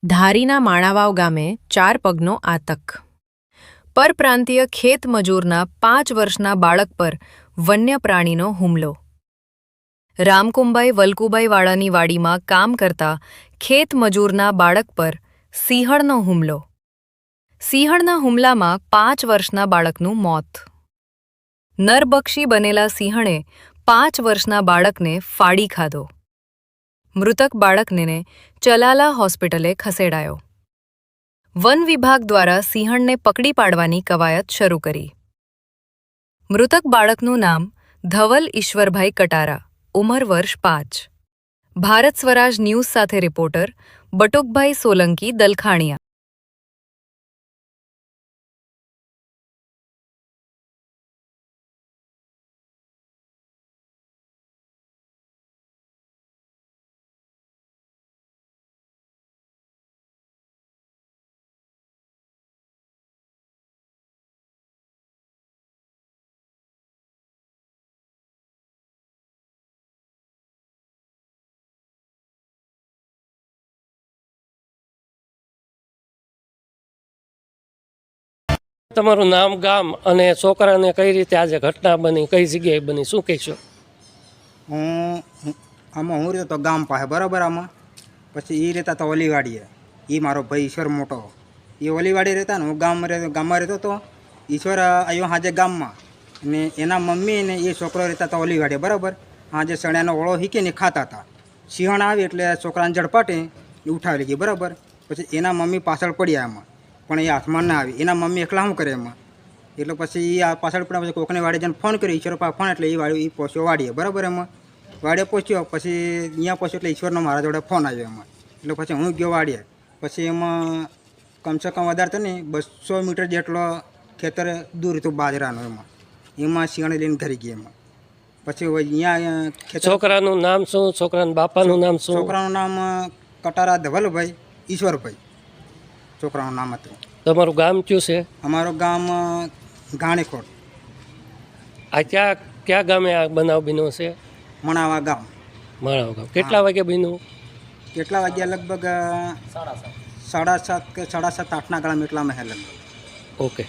ધારીના માણાવાવ ગામે 4 પગનો આતંક. પરપ્રાંતીય ખેતમજૂરના 5 વર્ષના બાળક પર વન્ય પ્રાણીનો હુમલો. રામકુંભાઈ વલ્કુભાઈવાળાની વાડીમાં કામ કરતા ખેતમજૂરના બાળક પર સિંહણનો હુમલો. સિંહણના હુમલામાં 5 વર્ષના બાળકનું મોત. નરબક્ષી બનેલા સિંહણે 5 વર્ષના બાળકને ફાડી ખાધો. મૃતક બાળકને ચલાલા હોસ્પિટલે ખસેડાયો. વન વિભાગ દ્વારા સિંહણને પકડી પાડવાની કવાયત શરૂ કરી. મૃતક બાળકનું નામ ધવલ ઈશ્વરભાઈ કટારા, ઉંમર વર્ષ 5. ભારત સ્વરાજ ન્યૂઝ સાથે રિપોર્ટર બટુકભાઈ સોલંકી, દલખાણીયા. તમારું નામ, ગામ અને છોકરાને કઈ રીતે આજે ઘટના બની, કઈ જગ્યાએ બની, શું કહેશો? હું રહ્યો તો ગામ પાસે બરાબર. આમાં પછી એ રહેતા તો ઓલીવાડીએ. એ મારો ભાઈ ઈશ્વર મોટો, એ ઓલીવાડી રહેતા ને હું ગામમાં રહેતો હતો. ઈશ્વર આવ્યો હાજે ગામમાં, ને એના મમ્મી ને એ છોકરો રહેતા હતા ઓલીવાડીએ બરાબર. હાજે સણ્યાનો ઓળો હીકીને ખાતા હતા. સિંહણ આવી એટલે છોકરાને ઝડપાટે ઉઠાવી ગઈ બરાબર. પછી એના મમ્મી પાછળ પડ્યા એમાં, પણ એ હાથમાં ના આવી. એના મમ્મી એકલા શું કરે એમાં, એટલે પછી એ પાછળ પડ્યા. પછી કોકની વાડી જઈને ફોન કર્યો, ઈશ્વર પાસે ફોન, એટલે એ વાડી એ પહોંચ્યો વાડીએ બરાબર. એમાં વાડીએ પહોંચ્યો, પછી અહીંયા પહોંચ્યો એટલે ઈશ્વરનો મારા જોડે ફોન આવ્યો એમાં. એટલે પછી હું ગયો વાડીએ. પછી એમાં કમસે કમ વધારે તો નહીં 200 મીટર જેટલો ખેતર દૂર હતું બાજરાનું. એમાં સિંહણ લઈને ઘરી ગઈ એમાં. પછી અહીંયા છોકરાનું નામ શું, છોકરાના બાપાનું નામ શું? છોકરાનું નામ કટારા ધવલભાઈ ઈશ્વરભાઈ છોકરાનું નામ હતું. તમારું ગામ કયું છે? અમારું ગામ ઘાણીખોટ. આ ક્યાં ગામે આ બનાવ બન્યો છે? મણાવા ગામ. માળાવ ગામ. કેટલા વાગે બન્યું? કેટલા વાગ્યા? લગભગ 7:30 કે 7:30 8ના ગાળામાં એટલામાં હે લગભગ. ઓકે.